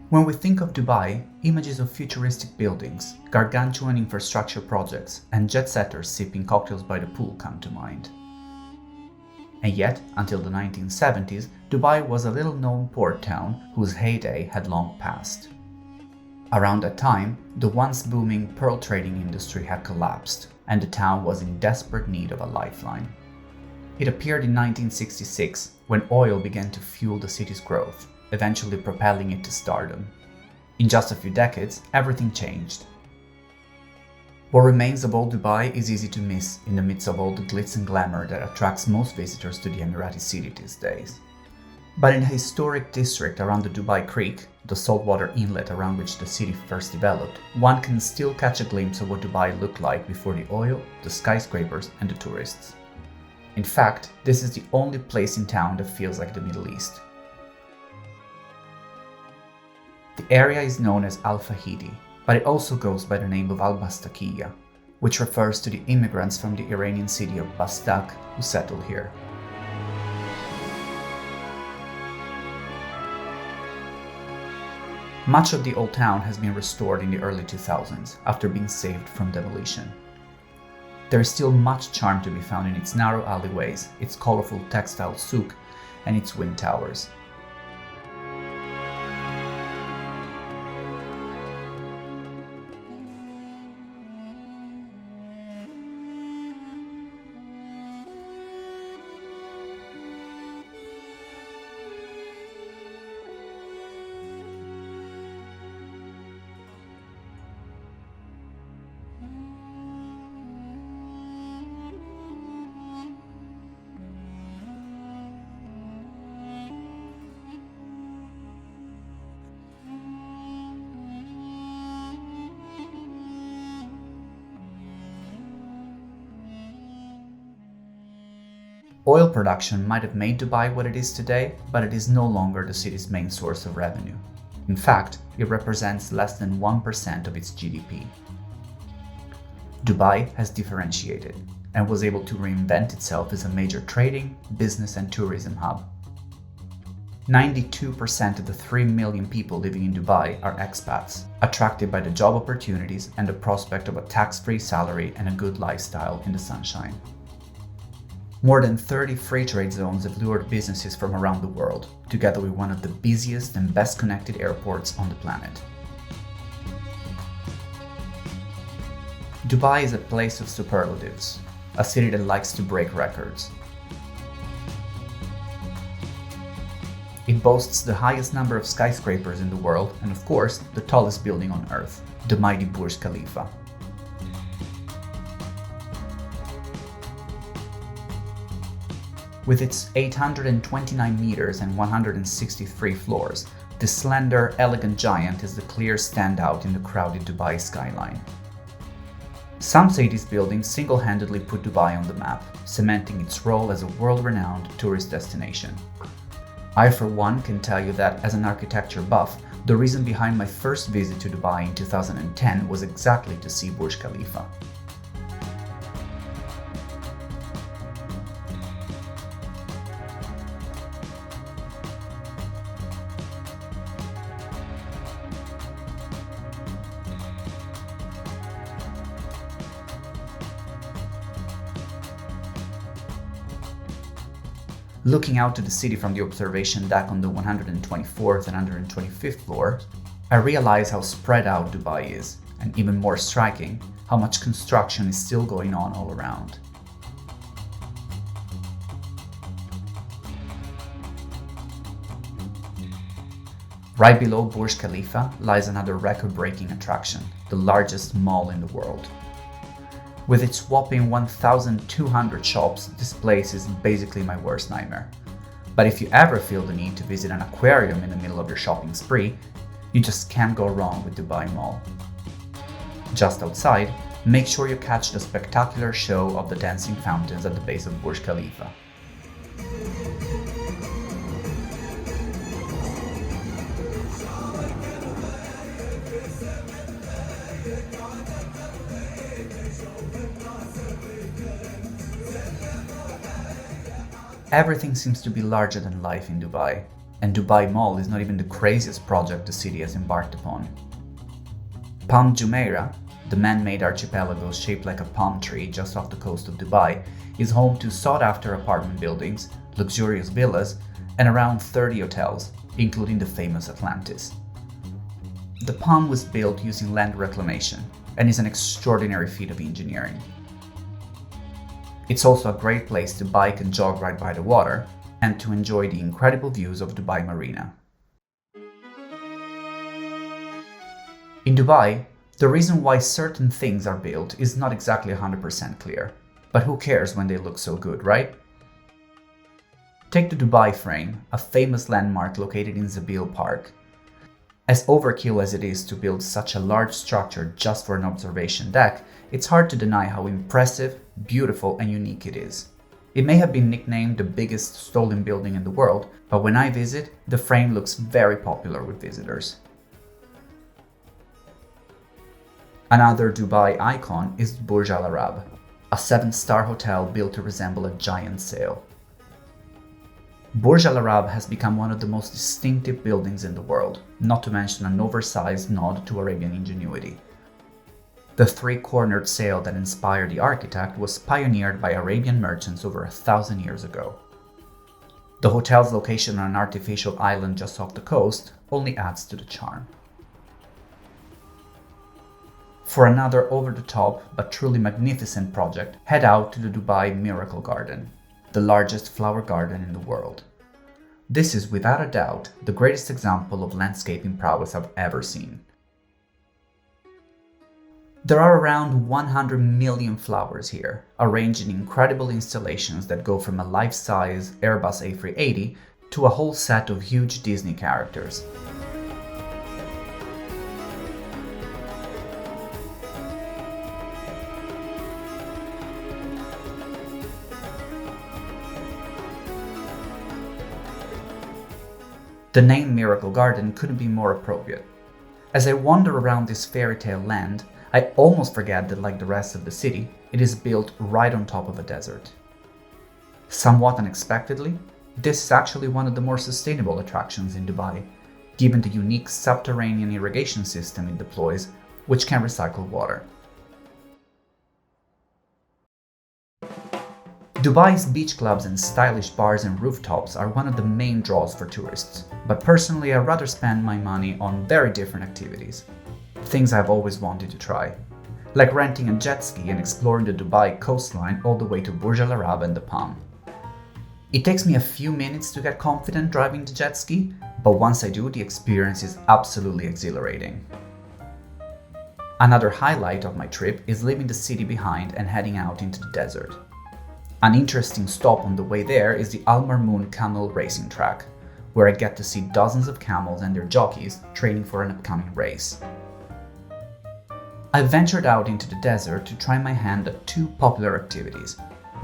When we think of Dubai, images of futuristic buildings, gargantuan infrastructure projects, and jet-setters sipping cocktails by the pool come to mind. And yet, until the 1970s, Dubai was a little-known port town whose heyday had long passed. Around that time, the once booming pearl trading industry had collapsed, and the town was in desperate need of a lifeline. It appeared in 1966, when oil began to fuel the city's growth, eventually propelling it to stardom. In just a few decades, everything changed. What remains of old Dubai is easy to miss in the midst of all the glitz and glamour that attracts most visitors to the Emirate city these days. But in a historic district around the Dubai Creek, the saltwater inlet around which the city first developed, one can still catch a glimpse of what Dubai looked like before the oil, the skyscrapers, and the tourists. In fact, this is the only place in town that feels like the Middle East. The area is known as Al Fahidi, but it also goes by the name of Al Bastakiya, which refers to the immigrants from the Iranian city of Bastak who settled here. Much of the old town has been restored in the early 2000s after being saved from demolition. There is still much charm to be found in its narrow alleyways, its colorful textile souk, and its wind towers. Oil production might have made Dubai what it is today, but it is no longer the city's main source of revenue. In fact, it represents less than 1% of its GDP. Dubai has differentiated and was able to reinvent itself as a major trading, business, and tourism hub. 92% of the 3 million people living in Dubai are expats, attracted by the job opportunities and the prospect of a tax-free salary and a good lifestyle in the sunshine. More than 30 free trade zones have lured businesses from around the world, together with one of the busiest and best connected airports on the planet. Dubai is a place of superlatives, a city that likes to break records. It boasts the highest number of skyscrapers in the world and, of course, the tallest building on Earth, the mighty Burj Khalifa. With its 829 meters and 163 floors, this slender, elegant giant is the clear standout in the crowded Dubai skyline. Some say this building single-handedly put Dubai on the map, cementing its role as a world-renowned tourist destination. I, for one, can tell you that as an architecture buff, the reason behind my first visit to Dubai in 2010 was exactly to see Burj Khalifa. Looking out to the city from the observation deck on the 124th and 125th floor, I realize how spread out Dubai is, and even more striking, how much construction is still going on all around. Right below Burj Khalifa lies another record-breaking attraction, the largest mall in the world. With its whopping 1,200 shops, this place is basically my worst nightmare. But if you ever feel the need to visit an aquarium in the middle of your shopping spree, you just can't go wrong with Dubai Mall. Just outside, make sure you catch the spectacular show of the dancing fountains at the base of Burj Khalifa. Everything seems to be larger than life in Dubai. and Dubai Mall is not even the craziest project the city has embarked upon. Palm Jumeirah, the man-made archipelago shaped like a palm tree just off the coast of Dubai, is home to sought-after apartment buildings, luxurious villas, and around 30 hotels, including the famous Atlantis. The Palm was built using land reclamation and is an extraordinary feat of engineering. It's also a great place to bike and jog right by the water and to enjoy the incredible views of Dubai Marina. In Dubai, the reason why certain things are built is not exactly 100% clear, but who cares when they look so good, right? Take the Dubai Frame, a famous landmark located in Zabil Park. As overkill as it is to build such a large structure just for an observation deck, it's hard to deny how impressive, beautiful, and unique it is. It may have been nicknamed the biggest stolen building in the world, but when I visit, the frame looks very popular with visitors. Another Dubai icon is Burj Al Arab, a 7-star hotel built to resemble a giant sail. Burj Al Arab has become one of the most distinctive buildings in the world, not to mention an oversized nod to Arabian ingenuity. The 3-cornered sail that inspired the architect was pioneered by Arabian merchants over 1,000 years ago. The hotel's location on an artificial island just off the coast only adds to the charm. For another over-the-top but truly magnificent project, head out to the Dubai Miracle Garden, the largest flower garden in the world. This is without a doubt the greatest example of landscaping prowess I've ever seen. There are around 100 million flowers here, arranged in incredible installations that go from a life-size Airbus A380 to a whole set of huge Disney characters. The name Miracle Garden couldn't be more appropriate. As I wander around this fairy tale land, I almost forget that, like the rest of the city, it is built right on top of a desert. Somewhat unexpectedly, this is actually one of the more sustainable attractions in Dubai, given the unique subterranean irrigation system it deploys, which can recycle water. Dubai's beach clubs and stylish bars and rooftops are one of the main draws for tourists, but personally I'd rather spend my money on very different activities. Things I've always wanted to try, like renting a jet ski and exploring the Dubai coastline all the way to Burj Al Arab and the Palm. It takes me a few minutes to get confident driving the jet ski, but once I do, the experience is absolutely exhilarating. Another highlight of my trip is leaving the city behind and heading out into the desert. An interesting stop on the way there is the Al Marmoon camel racing track, where I get to see dozens of camels and their jockeys training for an upcoming race. I ventured out into the desert to try my hand at 2 popular activities,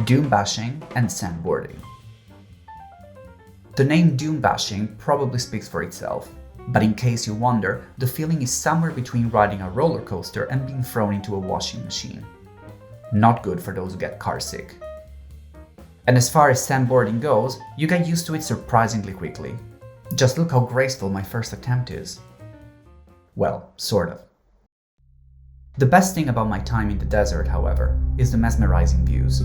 dune bashing and sandboarding. The name dune bashing probably speaks for itself, but in case you wonder, the feeling is somewhere between riding a roller coaster and being thrown into a washing machine. Not good for those who get carsick. And as far as sandboarding goes, you get used to it surprisingly quickly. Just look how graceful my first attempt is. Well, sort of. The best thing about my time in the desert, however, is the mesmerizing views.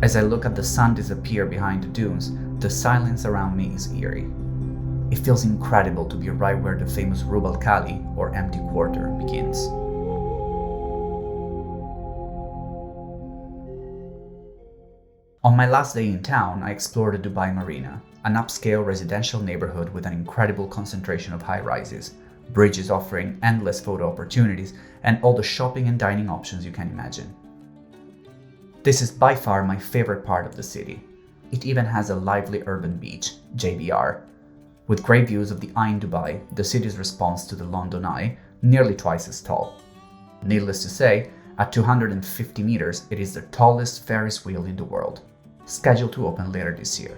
As I look at the sun disappear behind the dunes, the silence around me is eerie. It feels incredible to be right where the famous Rub al Khali, or empty quarter, begins. On my last day in town, I explored the Dubai Marina, an upscale residential neighborhood with an incredible concentration of high-rises, bridges offering endless photo opportunities, and all the shopping and dining options you can imagine. This is by far my favorite part of the city. It even has a lively urban beach, JBR, With great views of the eye in Dubai, the city's response to the London Eye, nearly twice as tall. Needless to say, at 250 meters, it is the tallest Ferris wheel in the world, scheduled to open later this year.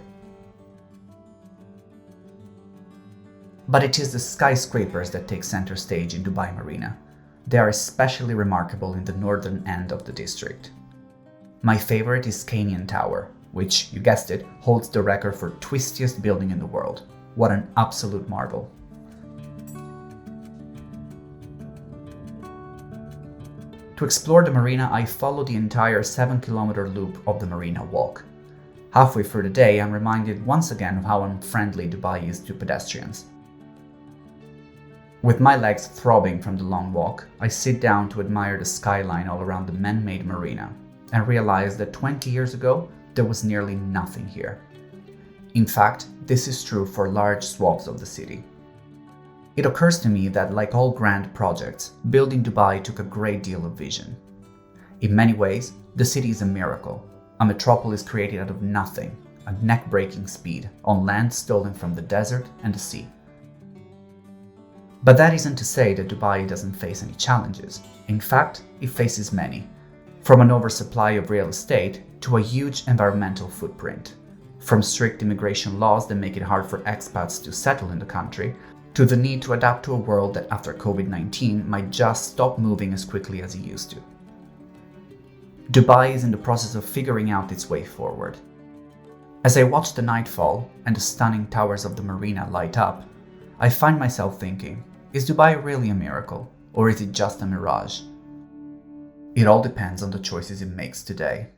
But it is the skyscrapers that take center stage in Dubai Marina. They are especially remarkable in the northern end of the district. My favorite is Canyon Tower, which, you guessed it, holds the record for twistiest building in the world. What an absolute marvel. To explore the marina, I followed the entire 7-kilometer loop of the Marina Walk. Halfway through the day, I'm reminded once again of how unfriendly Dubai is to pedestrians. With my legs throbbing from the long walk, I sit down to admire the skyline all around the man-made marina and realize that 20 years ago, there was nearly nothing here. In fact, this is true for large swaths of the city. It occurs to me that, like all grand projects, building Dubai took a great deal of vision. In many ways, the city is a miracle, a metropolis created out of nothing, at neck-breaking speed, on land stolen from the desert and the sea. But that isn't to say that Dubai doesn't face any challenges. In fact, it faces many, from an oversupply of real estate to a huge environmental footprint, from strict immigration laws that make it hard for expats to settle in the country, to the need to adapt to a world that after COVID-19 might just stop moving as quickly as it used to. Dubai is in the process of figuring out its way forward. As I watch the nightfall and the stunning towers of the marina light up, I find myself thinking, is Dubai really a miracle, or is it just a mirage? It all depends on the choices it makes today.